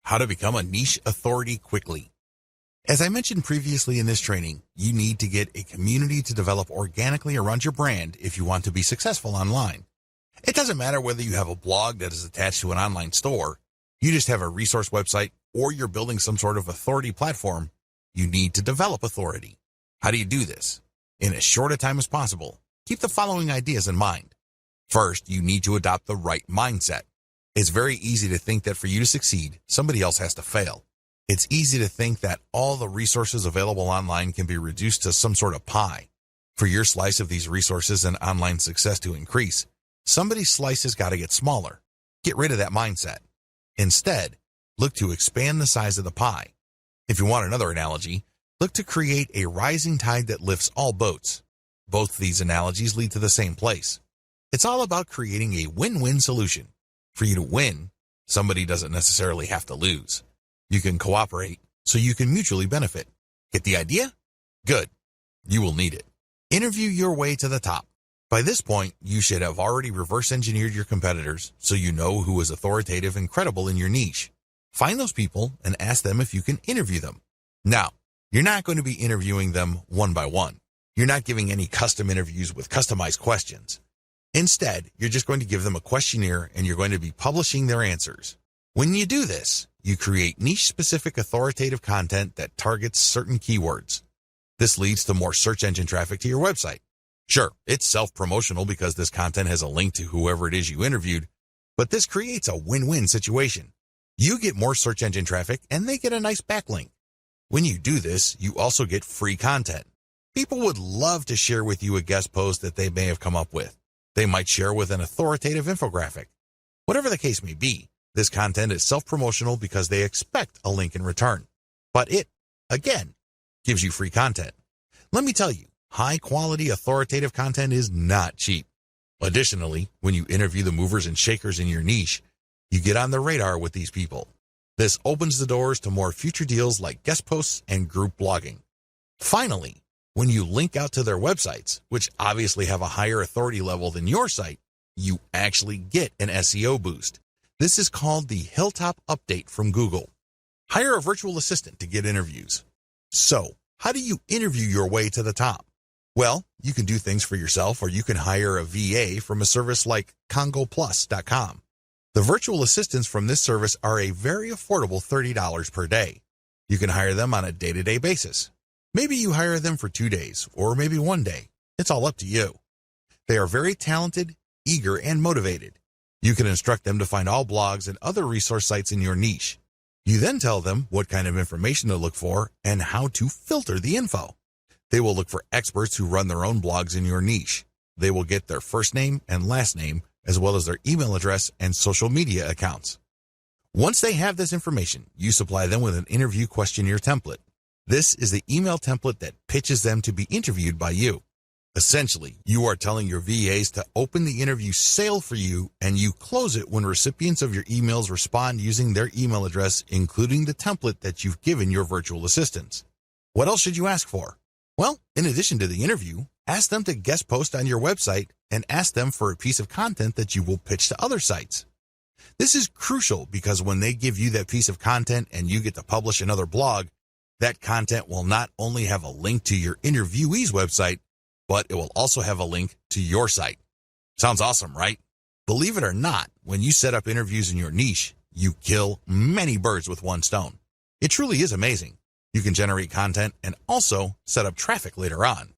How to become a niche authority quickly. As I mentioned previously in this training, you need to get a community to develop organically around your brand if you want to be successful online. It doesn't matter whether you have a blog that is attached to an online store, you just have a resource website, or you're building some sort of authority platform. You need to develop authority. How do you do this? In as short a time as possible, keep the following ideas in mind. First, you need to adopt the right mindset. It's very easy to think that for you to succeed, somebody else has to fail. It's easy to think that all the resources available online can be reduced to some sort of pie. For your slice of these resources and online success to increase, somebody's slice has got to get smaller. Get rid of that mindset. Instead, look to expand the size of the pie. If you want another analogy, look to create a rising tide that lifts all boats. Both these analogies lead to the same place. It's all about creating a win-win solution. For you to win, somebody doesn't necessarily have to lose. You can cooperate so you can mutually benefit. Get the idea? Good. You will need it. Interview your way to the top. By this point, you should have already reverse engineered your competitors so you know who is authoritative and credible in your niche. Find those people and ask them if you can interview them. Now, you're not going to be interviewing them one by one. You're not giving any custom interviews with customized questions. Instead, you're just going to give them a questionnaire and you're going to be publishing their answers. When you do this, you create niche-specific authoritative content that targets certain keywords. This leads to more search engine traffic to your website. Sure, it's self-promotional because this content has a link to whoever it is you interviewed, but this creates a win-win situation. You get more search engine traffic and they get a nice backlink. When you do this, you also get free content. People would love to share with you a guest post that they may have come up with. They might share with an authoritative infographic. Whatever the case may be, this content is self-promotional because they expect a link in return. But it, again, gives you free content. Let me tell you, high-quality authoritative content is not cheap. Additionally, when you interview the movers and shakers in your niche, you get on the radar with these people. This opens the doors to more future deals like guest posts and group blogging. Finally, when you link out to their websites, which obviously have a higher authority level than your site, you actually get an SEO boost. This is called the Hilltop Update from Google. Hire a virtual assistant to get interviews. So, how do you interview your way to the top? Well, you can do things for yourself, or you can hire a VA from a service like CongoPlus.com. The virtual assistants from this service are a very affordable $30 per day. You can hire them on a day-to-day basis. Maybe you hire them for 2 days, or maybe 1 day. It's all up to you. They are very talented, eager, and motivated. You can instruct them to find all blogs and other resource sites in your niche. You then tell them what kind of information to look for and how to filter the info. They will look for experts who run their own blogs in your niche. They will get their first name and last name, as well as their email address and social media accounts. Once they have this information, you supply them with an interview questionnaire template. This is the email template that pitches them to be interviewed by you. Essentially, you are telling your VAs to open the interview sale for you, and you close it when recipients of your emails respond using their email address, including the template that you've given your virtual assistants. What else should you ask for? Well, in addition to the interview, ask them to guest post on your website and ask them for a piece of content that you will pitch to other sites. This is crucial because when they give you that piece of content and you get to publish another blog, that content will not only have a link to your interviewee's website, but it will also have a link to your site. Sounds awesome, right? Believe it or not, when you set up interviews in your niche, you kill many birds with one stone. It truly is amazing. You can generate content and also set up traffic later on.